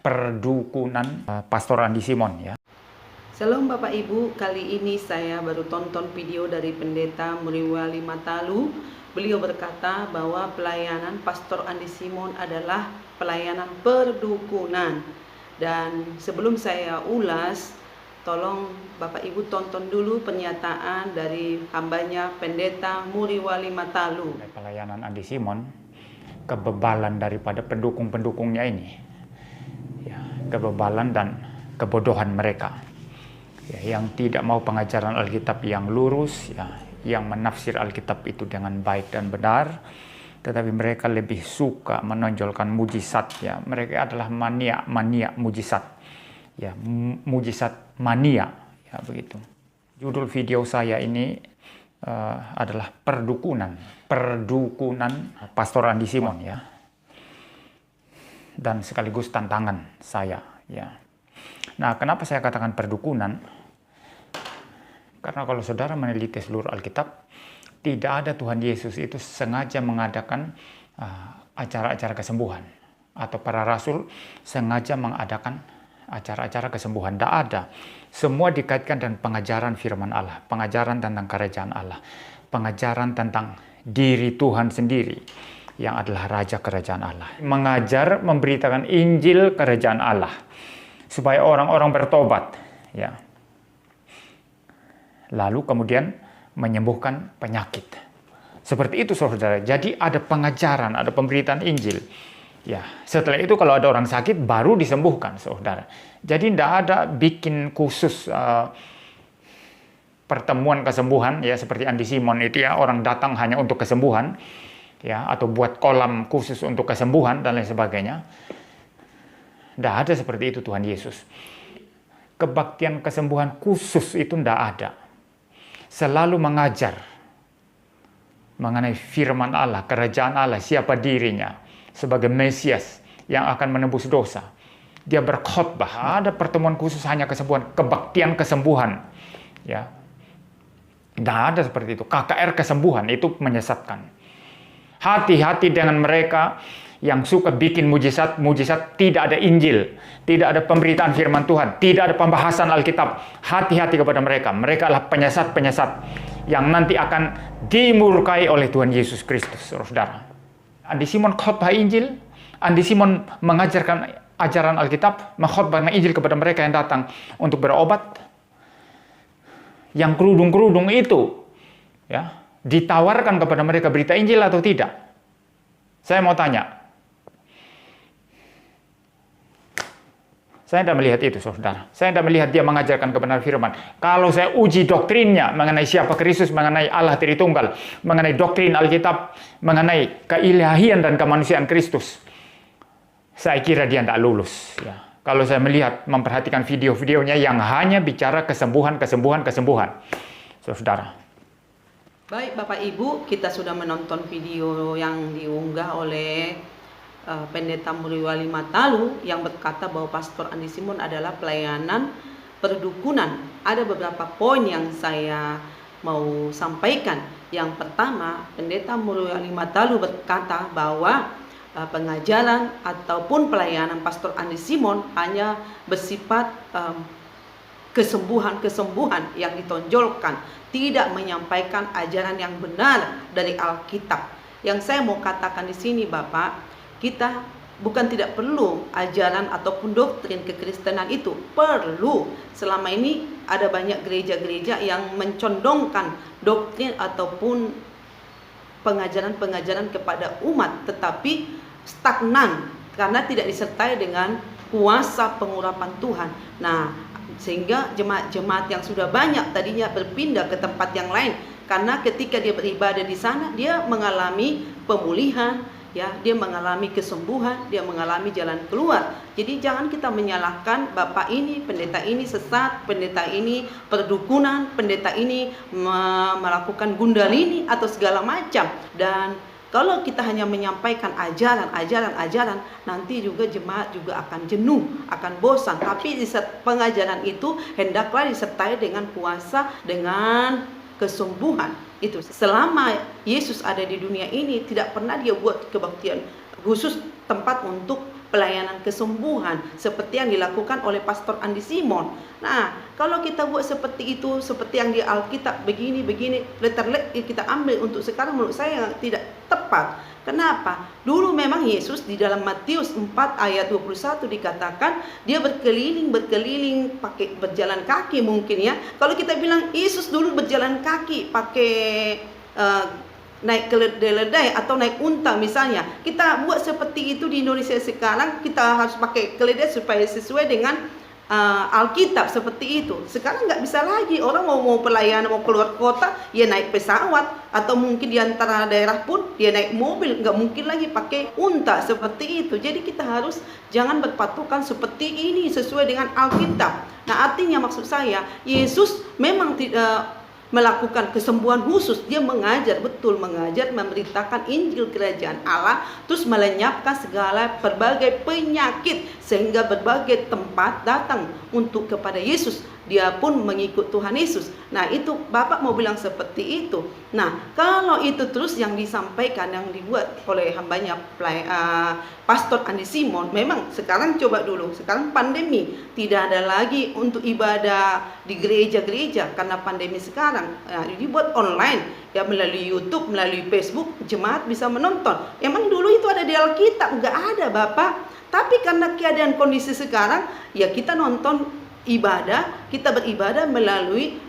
perdukunan Pastor Andi Simon ya. Shalom Bapak Ibu, kali ini saya baru tonton video dari Pendeta Muriwali Matalu. Beliau berkata bahwa pelayanan Pastor Andi Simon adalah pelayanan perdukunan. Dan sebelum saya ulas, tolong Bapak Ibu tonton dulu pernyataan dari hambanya Pendeta Muriwali Matalu. Pelayanan Andi Simon, kebebalan daripada pendukung-pendukungnya ini, ya, kebebalan dan kebodohan mereka. Ya, yang tidak mau pengajaran Alkitab yang lurus, ya, yang menafsir Alkitab itu dengan baik dan benar, tetapi mereka lebih suka menonjolkan mujizat. Ya, mereka adalah mania mujizat, ya, mujizat mania, ya begitu. Judul video saya ini adalah perdukunan Pastor Andi Simon, ya, dan sekaligus tantangan saya, ya. Nah, kenapa saya katakan perdukunan? Karena kalau saudara meneliti seluruh Alkitab, tidak ada Tuhan Yesus itu sengaja mengadakan acara-acara kesembuhan. Atau para rasul sengaja mengadakan acara-acara kesembuhan. Tidak ada. Semua dikaitkan dengan pengajaran firman Allah. Pengajaran tentang kerajaan Allah. Pengajaran tentang diri Tuhan sendiri, yang adalah Raja Kerajaan Allah. Mengajar, memberitakan Injil Kerajaan Allah. Supaya orang-orang bertobat. Ya. Lalu kemudian menyembuhkan penyakit. Seperti itu saudara. Jadi ada pengajaran, ada pemberitaan Injil. Ya, setelah itu kalau ada orang sakit baru disembuhkan saudara. Jadi tidak ada bikin khusus pertemuan kesembuhan ya seperti Andi Simon itu ya, orang datang hanya untuk kesembuhan ya, atau buat kolam khusus untuk kesembuhan dan lain sebagainya. Tidak ada seperti itu Tuhan Yesus. Kebaktian kesembuhan khusus itu tidak ada. Selalu mengajar mengenai firman Allah, kerajaan Allah, siapa dirinya sebagai Mesias yang akan menebus dosa. Dia berkhotbah, ada pertemuan khusus hanya kesembuhan, kebaktian kesembuhan. Ya. Tidak ada seperti itu. KKR kesembuhan itu menyesatkan. Hati-hati dengan mereka yang suka bikin mujizat, tidak ada Injil, tidak ada pemberitaan firman Tuhan, tidak ada pembahasan Alkitab. Hati-hati kepada mereka. Mereka adalah penyesat-penyesat yang nanti akan dimurkai oleh Tuhan Yesus Kristus, saudara. Andi Simon khotbah Injil, Andi Simon mengajarkan ajaran Alkitab, mengkhotbahkan Injil kepada mereka yang datang untuk berobat. Yang kerudung-kerudung itu, ya, ditawarkan kepada mereka berita Injil atau tidak? Saya mau tanya. Saya tidak melihat itu, saudara. Saya tidak melihat dia mengajarkan kebenaran firman. Kalau saya uji doktrinnya mengenai siapa Kristus, mengenai Allah Tritunggal, mengenai doktrin Alkitab, mengenai keilahian dan kemanusiaan Kristus, saya kira dia tidak lulus. Ya. Kalau saya melihat, memperhatikan video-videonya yang hanya bicara kesembuhan, saudara. Baik Bapak Ibu, kita sudah menonton video yang diunggah oleh Pendeta Muriwali Matalu yang berkata bahwa Pastor Andi Simon adalah pelayanan perdukunan. Ada beberapa poin yang saya mau sampaikan. Yang pertama, Pendeta Muriwali Matalu berkata bahwa pengajaran ataupun pelayanan Pastor Andi Simon hanya bersifat kesembuhan-kesembuhan yang ditonjolkan, tidak menyampaikan ajaran yang benar dari Alkitab. Yang saya mau katakan di sini Bapak, kita bukan tidak perlu ajaran ataupun doktrin kekristenan itu, perlu. Selama ini ada banyak gereja-gereja yang mencondongkan doktrin ataupun pengajaran-pengajaran kepada umat, tetapi stagnan karena tidak disertai dengan kuasa pengurapan Tuhan. Nah, sehingga jemaat-jemaat yang sudah banyak tadinya berpindah ke tempat yang lain, karena ketika dia beribadah di sana dia mengalami pemulihan, ya, dia mengalami kesembuhan, dia mengalami jalan keluar. Jadi jangan kita menyalahkan bapak ini, pendeta ini sesat, pendeta ini perdukunan, pendeta ini melakukan gundalini atau segala macam. Dan kalau kita hanya menyampaikan ajaran, nanti juga jemaat juga akan jenuh, akan bosan. Tapi pengajaran itu hendaklah disertai dengan kuasa, dengan kesembuhan. Itu selama Yesus ada di dunia ini, tidak pernah dia buat kebaktian khusus tempat untuk pelayanan kesembuhan seperti yang dilakukan oleh Pastor Andi Simon. Nah, kalau kita buat seperti itu, seperti yang di Alkitab begini letter kita ambil untuk sekarang, menurut saya tidak tepat. Kenapa? Dulu memang Yesus di dalam Matius 4 ayat 21 dikatakan dia berkeliling pakai berjalan kaki mungkin ya. Kalau kita bilang Yesus dulu berjalan kaki pakai naik keledai atau naik unta misalnya, kita buat seperti itu di Indonesia sekarang, kita harus pakai keledai supaya sesuai dengan Alkitab seperti itu. Sekarang nggak bisa lagi, orang mau pelayanan, mau keluar kota, ya naik pesawat, atau mungkin di antara daerah pun dia naik mobil, nggak mungkin lagi pakai unta seperti itu. Jadi kita harus jangan berpatokan seperti ini sesuai dengan Alkitab. Nah, artinya maksud saya, Yesus memang tidak melakukan kesembuhan khusus. Dia mengajar, memberitakan Injil Kerajaan Allah, terus melenyapkan segala berbagai penyakit, sehingga berbagai tempat datang untuk kepada Yesus. Dia pun mengikut Tuhan Yesus. Nah, itu Bapak mau bilang seperti itu. Nah, kalau itu terus yang disampaikan, yang dibuat oleh hambanya Pastor Andi Simon, memang sekarang coba dulu, sekarang pandemi, tidak ada lagi untuk ibadah di gereja-gereja karena pandemi sekarang. Nah, dibuat online, ya melalui YouTube, melalui Facebook, jemaat bisa menonton. Emang dulu itu ada di Alkitab? Nggak ada, Bapak. Tapi karena keadaan kondisi sekarang, ya kita nonton ibadah, kita beribadah melalui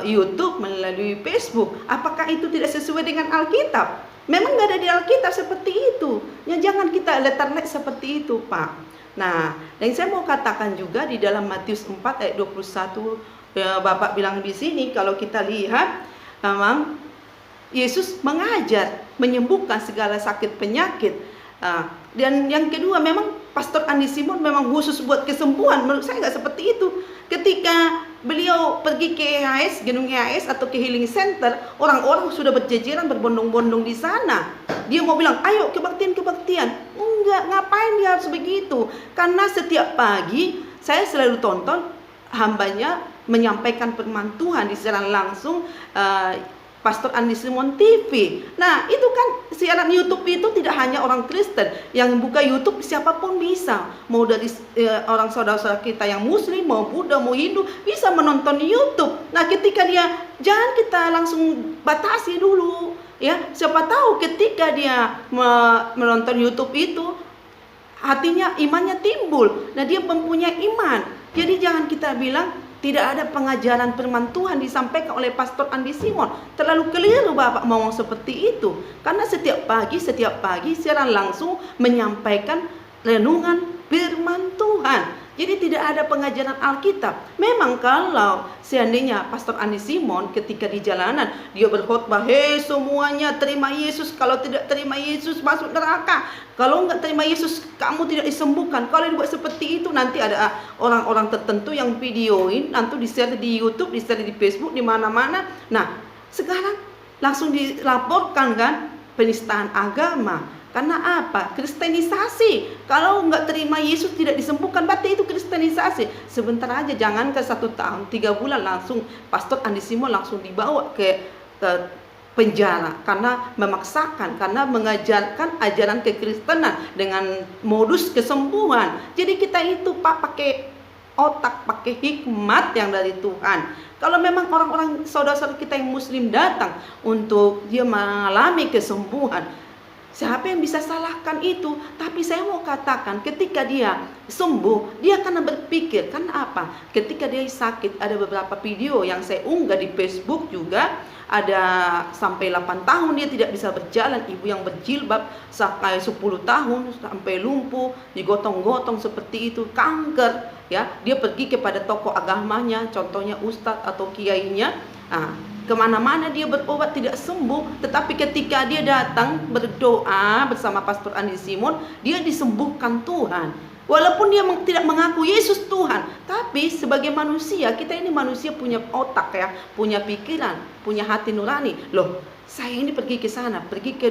YouTube, melalui Facebook. Apakah itu tidak sesuai dengan Alkitab? Memang nggak ada di Alkitab seperti itu. Ya jangan kita letterlek seperti itu, Pak. Nah, dan saya mau katakan juga di dalam Matius 4 ayat 21, ya, Bapak bilang di sini, kalau kita lihat, memang Yesus mengajar, menyembuhkan segala sakit penyakit. Dan yang kedua, memang Pastor Andi Simon memang khusus buat kesembuhan. Menurut saya nggak seperti itu. Ketika beliau pergi ke EHS, gedung EHS atau ke Healing Center, orang-orang sudah berjejeran, berbondong-bondong di sana. Dia mau bilang, ayo kebaktian. Enggak, ngapain dia harus begitu? Karena setiap pagi saya selalu tonton hambanya menyampaikan firman Tuhan di siaran langsung Pastor Andi Simon TV. Nah, itu kan siaran YouTube itu tidak hanya orang Kristen yang buka YouTube, siapapun bisa. Mau dari orang saudara-saudara kita yang Muslim, mau Buddha, mau Hindu, bisa menonton YouTube. Nah, ketika dia, jangan kita langsung batasi dulu, ya. Siapa tahu ketika dia menonton YouTube itu, hatinya, imannya timbul. Nah, dia mempunyai iman. Jadi jangan kita bilang tidak ada pengajaran firman Tuhan disampaikan oleh Pastor Andi Simon. Terlalu keliru Bapak ngomong seperti itu. Karena setiap pagi siaran langsung menyampaikan renungan firman Tuhan. Jadi tidak ada pengajaran Alkitab. Memang kalau seandainya Pastor Andi Simon ketika di jalanan dia berkhotbah, hei semuanya terima Yesus, kalau tidak terima Yesus masuk neraka, kalau enggak terima Yesus kamu tidak disembuhkan. Kalau dibuat seperti itu, nanti ada orang-orang tertentu yang videoin, nanti di-share di YouTube, di-share di Facebook, di mana-mana. Nah, sekarang langsung dilaporkan kan penistaan agama. Karena apa? Kristenisasi. Kalau nggak terima Yesus tidak disembuhkan, berarti itu kristenisasi. Sebentar aja, jangan ke 1 tahun, 3 bulan langsung Pastor Andi Simon langsung dibawa ke penjara karena memaksakan, karena mengajarkan ajaran kekristenan dengan modus kesembuhan. Jadi kita itu Pak pakai otak, pakai hikmat yang dari Tuhan. Kalau memang orang-orang saudara-saudara kita yang Muslim datang untuk dia mengalami kesembuhan, siapa yang bisa salahkan itu? Tapi saya mau katakan, ketika dia sembuh, dia akan berpikir, kan apa? Ketika dia sakit, ada beberapa video yang saya unggah di Facebook juga, ada sampai 8 tahun dia tidak bisa berjalan, ibu yang berjilbab sampai 10 tahun sampai lumpuh, digotong-gotong seperti itu, kanker, ya. Dia pergi kepada tokoh agamanya, contohnya ustadz atau kiainya. Nah, kemana-mana dia berobat tidak sembuh. Tetapi ketika dia datang berdoa bersama Pastor Andi Simon, dia disembuhkan Tuhan. Walaupun dia tidak mengaku Yesus Tuhan, tapi sebagai manusia, kita ini manusia punya otak ya, punya pikiran, punya hati nurani. Loh, saya ini pergi ke sana, pergi ke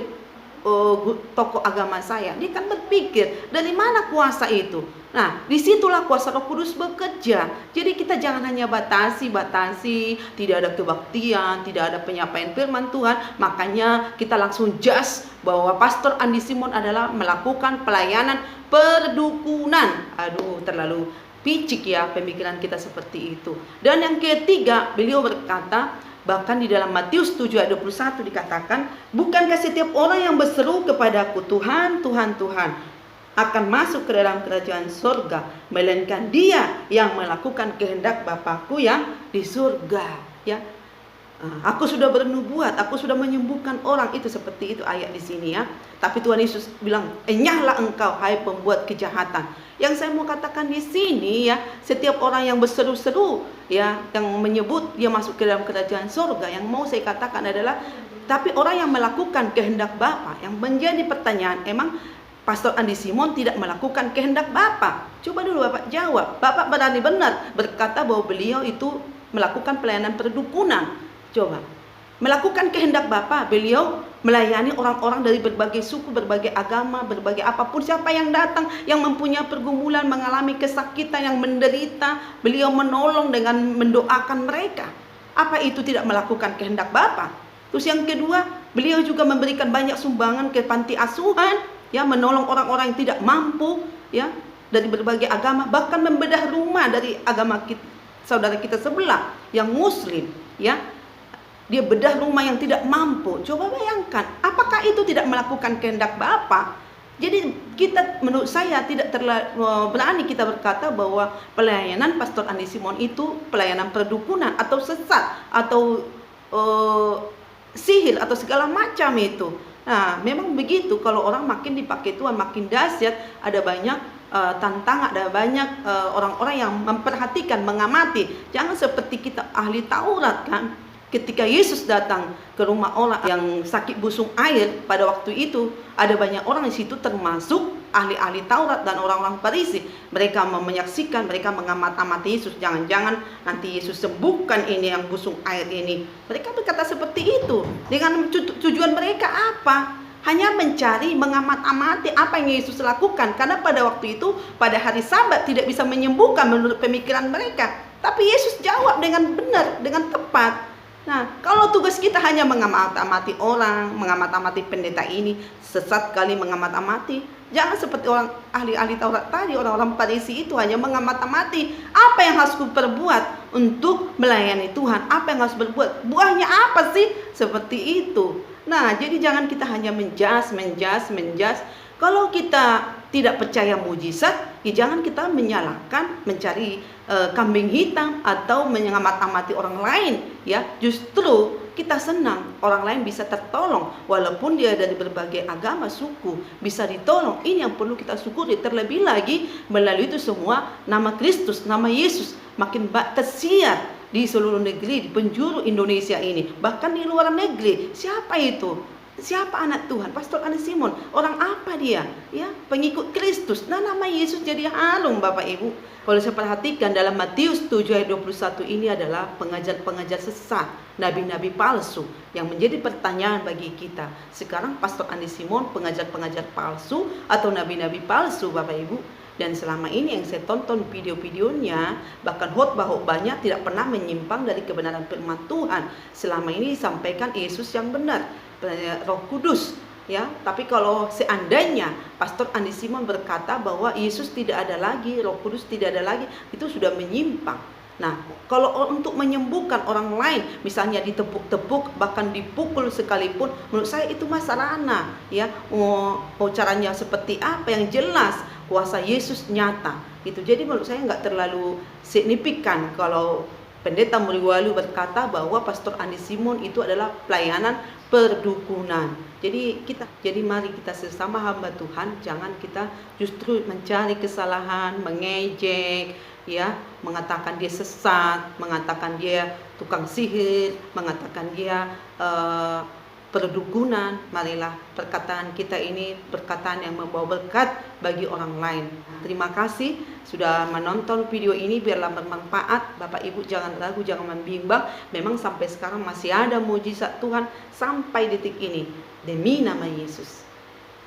tokoh agama saya. Dia kan berpikir, dari mana kuasa itu? Nah, disitulah kuasa Roh Kudus bekerja. Jadi kita jangan hanya batasi, tidak ada kebaktian, tidak ada penyampaian firman Tuhan. Makanya kita langsung judge bahwa Pastor Andi Simon adalah melakukan pelayanan perdukunan. Aduh, terlalu picik ya pemikiran kita seperti itu. Dan yang ketiga, beliau berkata, bahkan di dalam Matius 7 ayat 21 dikatakan, bukankah setiap orang yang berseru kepadaku, Tuhan, Tuhan, Tuhan, akan masuk ke dalam kerajaan surga, melainkan dia yang melakukan kehendak Bapakku yang di surga. Ya, aku sudah bernubuat, aku sudah menyembuhkan orang, itu seperti itu ayat di sini ya. Tapi Tuhan Yesus bilang, enyahlah engkau hai pembuat kejahatan. Yang saya mau katakan di sini ya, setiap orang yang berseru-seru ya, yang menyebut dia masuk ke dalam kerajaan surga, yang mau saya katakan adalah, tapi orang yang melakukan kehendak Bapa. Yang menjadi pertanyaan, emang Pastor Andi Simon tidak melakukan kehendak Bapa? Coba dulu Bapak jawab. Bapak berani benar berkata bahwa beliau itu melakukan pelayanan perdukunan. Coba, melakukan kehendak Bapa, beliau melayani orang-orang dari berbagai suku, berbagai agama, berbagai apapun, siapa yang datang, yang mempunyai pergumulan, mengalami kesakitan, yang menderita, beliau menolong dengan mendoakan mereka. Apa itu tidak melakukan kehendak Bapa? Terus yang kedua, beliau juga memberikan banyak sumbangan ke panti asuhan, ya, menolong orang-orang yang tidak mampu, ya, dari berbagai agama, bahkan membedah rumah dari agama kita, saudara kita sebelah yang Muslim, ya. Dia bedah rumah yang tidak mampu. Coba bayangkan, apakah itu tidak melakukan kehendak Bapa? Jadi kita, menurut saya, tidak berani kita berkata bahwa pelayanan Pastor Andi Simon itu pelayanan perdukunan atau sesat atau sihir atau segala macam itu. Nah, memang begitu. Kalau orang makin dipakai Tuhan, makin dahsyat, ada banyak tantangan, ada banyak orang-orang yang memperhatikan, mengamati. Jangan seperti kita ahli Taurat kan. Ketika Yesus datang ke rumah orang yang sakit busung air, pada waktu itu ada banyak orang di situ, termasuk ahli-ahli Taurat dan orang-orang Farisi. Mereka menyaksikan, mereka mengamati Yesus. Jangan-jangan nanti Yesus sembuhkan ini yang busung air ini. Mereka berkata seperti itu. Dengan tujuan mereka apa? Hanya mencari, mengamati apa yang Yesus lakukan. Karena pada waktu itu, pada hari Sabat tidak bisa menyembuhkan menurut pemikiran mereka. Tapi Yesus jawab dengan benar, dengan tepat. Nah, kalau tugas kita hanya mengamati orang, mengamati pendeta ini, sesat kali mengamati. Jangan seperti orang ahli-ahli Taurat tadi, orang-orang Farisi itu hanya mengamati apa yang harus kuperbuat untuk melayani Tuhan, apa yang harus berbuat, buahnya apa sih? Seperti itu. Nah, jadi jangan kita hanya menjas. Kalau kita tidak percaya mujizat, ya jangan kita menyalahkan, mencari kambing hitam atau mengamati orang lain, ya. Justru kita senang orang lain bisa tertolong, walaupun dia dari berbagai agama, suku, bisa ditolong. Ini yang perlu kita syukuri. Terlebih lagi melalui itu semua, nama Kristus, nama Yesus makin tersiar di seluruh negeri, di penjuru Indonesia ini, bahkan di luar negeri. Siapa itu? Siapa anak Tuhan? Pastor Andi Simon. Orang apa dia? Ya, pengikut Kristus. Nah, nama Yesus jadi harum, Bapak Ibu. Kalau saya perhatikan dalam Matius 7 ayat 21 ini adalah pengajar-pengajar sesat, nabi-nabi palsu, yang menjadi pertanyaan bagi kita. Sekarang Pastor Andi Simon pengajar-pengajar palsu atau nabi-nabi palsu, Bapak Ibu? Dan selama ini yang saya tonton video-videonya, bahkan khotbah-khotbahnya tidak pernah menyimpang dari kebenaran firman Tuhan. Selama ini disampaikan Yesus yang benar, Roh Kudus, ya. Tapi kalau seandainya Pastor Andi Simon berkata bahwa Yesus tidak ada lagi, Roh Kudus tidak ada lagi, itu sudah menyimpang. Nah, kalau untuk menyembuhkan orang lain, misalnya ditepuk-tepuk, bahkan dipukul sekalipun, menurut saya itu sarana, ya. Caranya seperti apa? Yang jelas kuasa Yesus nyata. Itu jadi menurut saya nggak terlalu signifikan kalau Pendeta Muliwalu berkata bahwa Pastor Andi Simon itu adalah pelayanan perdukunan. Jadi mari kita sesama hamba Tuhan, jangan kita justru mencari kesalahan, mengejek, ya, mengatakan dia sesat, mengatakan dia tukang sihir, mengatakan dia perdukunan. Marilah perkataan kita ini perkataan yang membawa berkat bagi orang lain. Terima kasih sudah menonton video ini, biarlah bermanfaat. Bapak Ibu jangan ragu, jangan membimbang. Memang sampai sekarang masih ada mujizat Tuhan sampai detik ini. Demi nama Yesus.